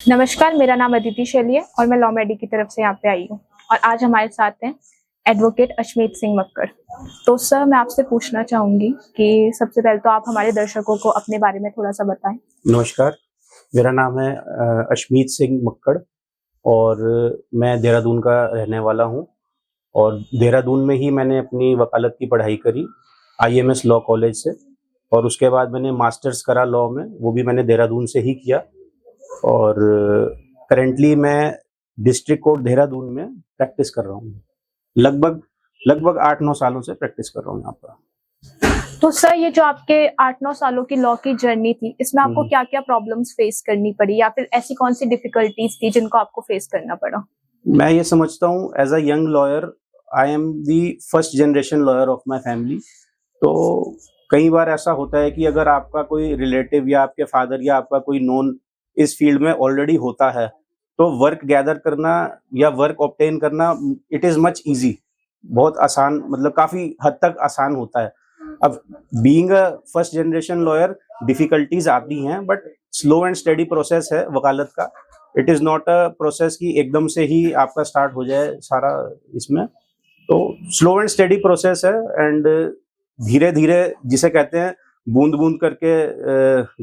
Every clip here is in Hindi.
नमस्कार, मेरा नाम अदिति शैली है और मैं लॉ मेडी की तरफ से यहाँ पे आई हूँ और आज हमारे साथ हैं एडवोकेट अशमीत सिंह मक्कड़। तो सर, मैं आपसे पूछना चाहूँगी कि सबसे पहले तो आप हमारे दर्शकों को अपने बारे में थोड़ा सा बताएं। नमस्कार, मेरा नाम है अशमीत सिंह मक्कड़ और मैं देहरादून का रहने वाला हूँ और देहरादून में ही मैंने अपनी वकालत की पढ़ाई करी IMS लॉ कॉलेज से और उसके बाद मैंने मास्टर्स करा लॉ में, वो भी मैंने देहरादून से ही किया और करेंटली मैं डिस्ट्रिक्ट कोर्ट देहरादून में प्रैक्टिस कर रहा हूँ। लगभग 8-9 सालों से प्रैक्टिस कर रहा हूँ यहाँ पर। तो सर, ये जो आपके 8-9 सालों की लॉ की जर्नी थी, इसमें आपको क्या क्या प्रॉब्लम्स फेस करनी पड़ी या फिर ऐसी कौन सी डिफिकल्टीज थी जिनको आपको फेस करना पड़ा? मैं ये समझता हूँ as a young lawyer I am the first generation lawyer of my family. तो कई बार ऐसा होता है कि अगर आपका कोई रिलेटिव या आपके फादर या आपका कोई नोन इस फील्ड में ऑलरेडी होता है तो वर्क गैदर करना या वर्क ऑब्टेन करना इट इज़ मच ईजी, बहुत आसान, मतलब काफ़ी हद तक आसान होता है। अब being a first generation lawyer difficulties आती हैं but slow and steady process है वकालत का। It is not a process कि एकदम से ही आपका स्टार्ट हो जाए सारा इसमें। तो स्लो एंड स्टेडी प्रोसेस है एंड धीरे धीरे, जिसे कहते हैं बूंद बूंद करके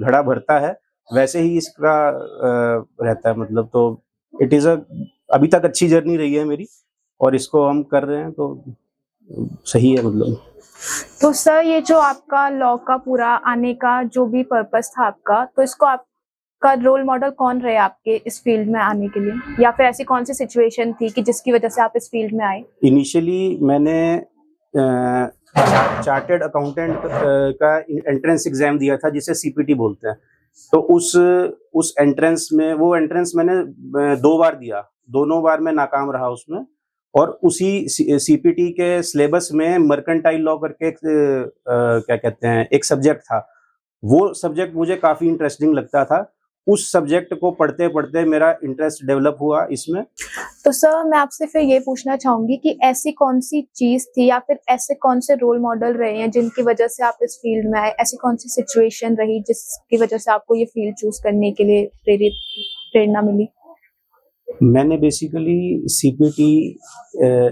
घड़ा भरता है, वैसे ही इसका रहता है। मतलब तो इट इज़ अ अभी तक अच्छी जर्नी रही है मेरी और इसको हम कर रहे हैं तो सही है मतलब। तो सर, ये जो आपका लॉ का पूरा आने का जो भी पर्पस था आपका, तो इसको आपका रोल मॉडल कौन रहे आपके इस फील्ड में आने के लिए, या फिर ऐसी कौन सी सिचुएशन थी कि जिसकी वजह से आप इस फील्ड में आए? इनिशियली मैंने चार्टेड अकाउंटेंट का एंट्रेंस एग्जाम दिया था जिसे CPT बोलते हैं। तो उस एंट्रेंस में, वो एंट्रेंस मैंने 2 बार दिया, दोनों बार मैं नाकाम रहा उसमें। और उसी CPT के सिलेबस में मर्केंटाइल लॉ करके क्या कहते हैं, एक सब्जेक्ट था। वो सब्जेक्ट मुझे काफ़ी इंटरेस्टिंग लगता था। उस सब्जेक्ट को पढ़ते-पढ़ते मेरा इंटरेस्ट डेवलप हुआ इसमें। तो सर, मैं आपसे फिर ये पूछना चाहूंगी कि ऐसी कौन सी चीज थी या फिर ऐसे कौन से रोल मॉडल रहे हैं जिनकी वजह से आप इस फील्ड में आए? ऐसी कौन सी सिचुएशन रही जिसकी वजह से आपको ये फील्ड चूज करने के लिए प्रेरणा मिली? मैंने बेसिकली CPT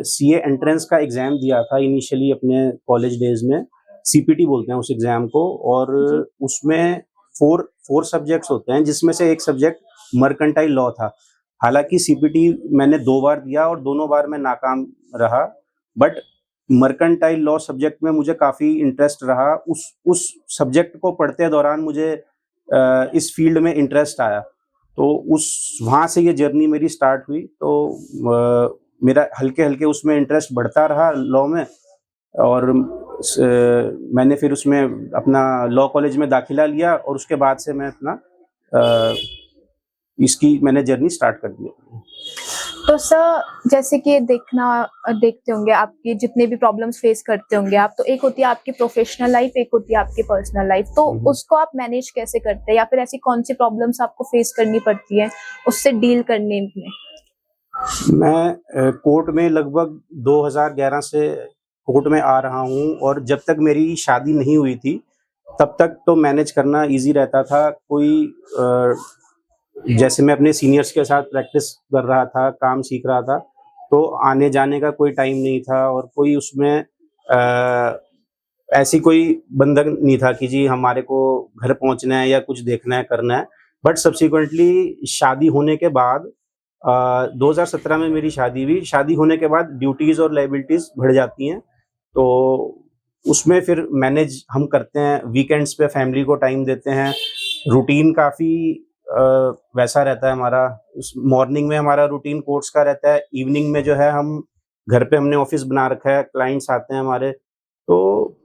CA एंट्रेंस का एग्ज़ाम दिया था इनिशियली अपने कॉलेज डेज़ में। CPT बोलते हैं उस एग्ज़ाम को और उसमें 4 सब्जेक्ट्स होते हैं जिसमें से एक सब्जेक्ट मर्केंटाइल लॉ था। हालाँकि CPT मैंने 2 बार दिया और दोनों बार मैं नाकाम रहा, बट मर्केंटाइल लॉ सब्जेक्ट में मुझे काफ़ी इंटरेस्ट रहा। उस सब्जेक्ट को पढ़ते दौरान मुझे इस फील्ड में इंटरेस्ट आया। तो वहाँ से ये जर्नी मेरी स्टार्ट हुई। तो मेरा हल्के-हल्के उसमें इंटरेस्ट बढ़ता रहा लॉ में और मैंने फिर उसमें अपना लॉ कॉलेज में दाखिला लिया और उसके बाद से मैं अपना इसकी मैंने जर्नी स्टार्ट कर दी। तो सर, जैसे कि देखते होंगे आपकी जितने भी प्रॉब्लम्स फेस करते होंगे आप, तो एक होती है आपकी प्रोफेशनल लाइफ, एक होती है आपकी पर्सनल लाइफ। तो उसको आप मैनेज कैसे करते हैं या फिर ऐसी कौन सी प्रॉब्लम्स आपको फेस करनी पड़ती है उससे डील करने में? मैं कोर्ट में लगभग 2011 से कोर्ट में आ रहा हूँ और जब तक मेरी शादी नहीं हुई थी तब तक तो मैनेज करना इजी रहता था। जैसे मैं अपने सीनियर्स के साथ प्रैक्टिस कर रहा था, काम सीख रहा था, तो आने जाने का कोई टाइम नहीं था और कोई उसमें ऐसी कोई बंधन नहीं था कि जी हमारे को घर पहुंचना है या कुछ देखना है, करना है। बट सब्सिक्वेंटली शादी होने के बाद 2017 में मेरी शादी हुई। शादी होने के बाद ड्यूटीज़ और लायबिलिटीज़ बढ़ जाती हैं, तो उसमें फिर मैनेज हम करते हैं। वीकेंड्स पे फैमिली को टाइम देते हैं। रूटीन काफ़ी वैसा रहता है हमारा। मॉर्निंग में हमारा रूटीन कोर्ट्स का रहता है, इवनिंग में जो है हम घर पे हमने ऑफिस बना रखा है, क्लाइंट्स आते हैं हमारे। तो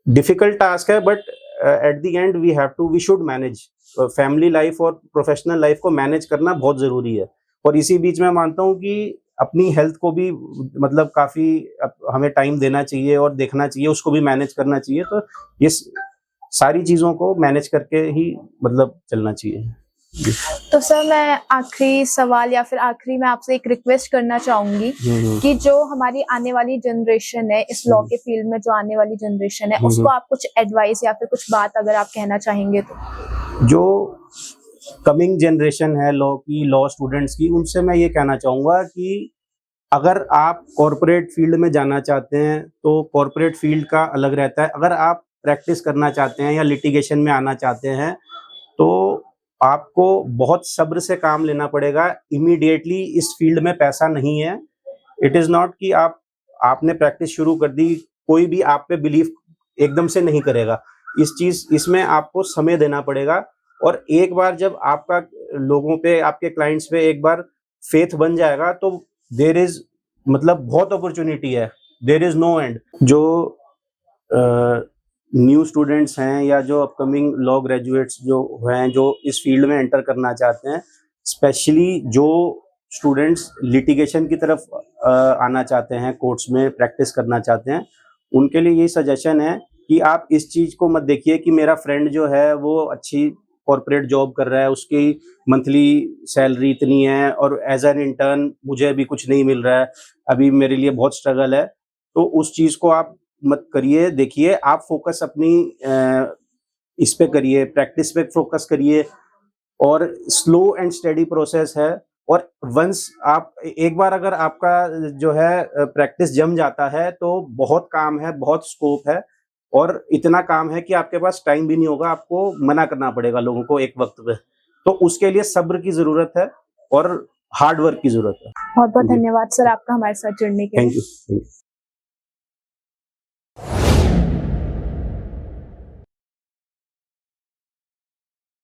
डिफिकल्ट टास्क है but at the end we should manage. Family life और प्रोफेशनल लाइफ को मैनेज करना बहुत ज़रूरी है और इसी बीच मैं मानता हूँ कि अपनी हेल्थ को भी मतलब काफ़ी हमें टाइम देना चाहिए और देखना चाहिए, उसको भी मैनेज करना चाहिए। तो ये सारी चीज़ों को मैनेज करके ही मतलब चलना चाहिए। तो सर, मैं आखिरी सवाल या फिर आखिरी में आपसे एक रिक्वेस्ट करना चाहूंगी कि जो हमारी आने वाली जनरेशन है, इस लॉ के फील्ड में जो आने वाली जनरेशन है, उसको आप कुछ एडवाइस या फिर कुछ बात अगर आप कहना चाहेंगे तो? जो कमिंग जनरेशन है लॉ की, लॉ स्टूडेंट्स की, उनसे मैं ये कहना चाहूँगा कि अगर आप कॉरपोरेट फील्ड में जाना चाहते हैं तो कॉरपोरेट फील्ड का अलग रहता है। अगर आप प्रैक्टिस करना चाहते हैं या लिटिगेशन में आना चाहते हैं तो आपको बहुत सब्र से काम लेना पड़ेगा। इमीडिएटली इस फील्ड में पैसा नहीं है। इट इज़ नॉट कि आपने प्रैक्टिस शुरू कर दी, कोई भी आप पे बिलीव एकदम से नहीं करेगा। इसमें आपको समय देना पड़ेगा और एक बार जब आपका लोगों पे, आपके क्लाइंट्स पे एक बार फेथ बन जाएगा तो देयर इज मतलब बहुत अपॉर्चुनिटी है, देयर इज नो एंड। जो न्यू स्टूडेंट्स हैं या जो अपकमिंग लॉ ग्रेजुएट्स जो हैं, जो इस फील्ड में एंटर करना चाहते हैं, स्पेशली जो स्टूडेंट्स लिटिगेशन की तरफ आना चाहते हैं, कोर्ट्स में प्रैक्टिस करना चाहते हैं, उनके लिए ये सजेशन है कि आप इस चीज़ को मत देखिए कि मेरा फ्रेंड जो है वो अच्छी कॉर्पोरेट जॉब कर रहा है, उसकी मंथली सैलरी इतनी है और एज एन इंटर्न मुझे अभी कुछ नहीं मिल रहा है, अभी मेरे लिए बहुत स्ट्रगल है। तो उस चीज़ को आप मत करिए। देखिए, आप फोकस अपनी इस पे करिए, प्रैक्टिस पे फोकस करिए और स्लो एंड स्टेडी प्रोसेस है। और वंस आप एक बार अगर आपका जो है प्रैक्टिस जम जाता है तो बहुत काम है, बहुत स्कोप है और इतना काम है कि आपके पास टाइम भी नहीं होगा, आपको मना करना पड़ेगा लोगों को एक वक्त पे। तो उसके लिए सब्र की जरूरत है और हार्ड वर्क की जरूरत है। बहुत बहुत जी। धन्यवाद सर आपका हमारे साथ जुड़ने के लिए। Thank you.